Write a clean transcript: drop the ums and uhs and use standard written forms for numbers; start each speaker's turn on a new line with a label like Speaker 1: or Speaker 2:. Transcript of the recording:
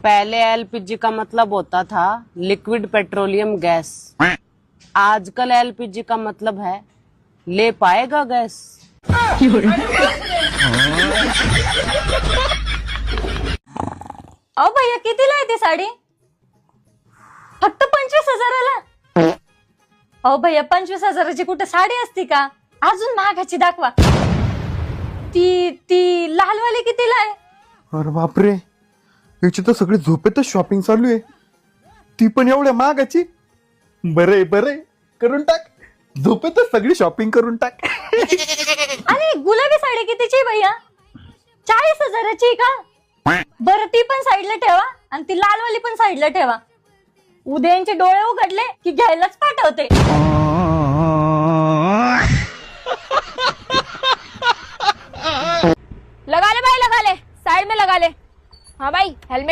Speaker 1: पहले एलपीजी का मतलब होता था लिक्विड पेट्रोलियम गैस। आजकल एलपीजी का मतलब है ले पाएगा गैस।
Speaker 2: अहो भैया कितीला आहे ती साडी? फक्त 25,000ला? अहो भैया 25,000ची कुठे साडी असती का? अजून महागाची दाखवा. ती लालवाली कितीला आहे?
Speaker 3: अरे बापरे, याची तर सगळी झोपेतच शॉपिंग चालू आहे. ती पण एवढ्या महागाची. बरे बरे करून टाक, झोपेतच सगळी शॉपिंग करून टाक.
Speaker 2: आणि गुलाबी साडी कितीची भैया? 40,000ची का? बरं ती पण साईडला ठेवा आणि ती लालवाली पण साईडला ठेवा. उद्या यांचे डोळे उघडले की घ्यायलाच पाठवते.
Speaker 4: लगा ले भाई, लगा ले, साइड में लगा ले. हाँ भाई, हेलमेट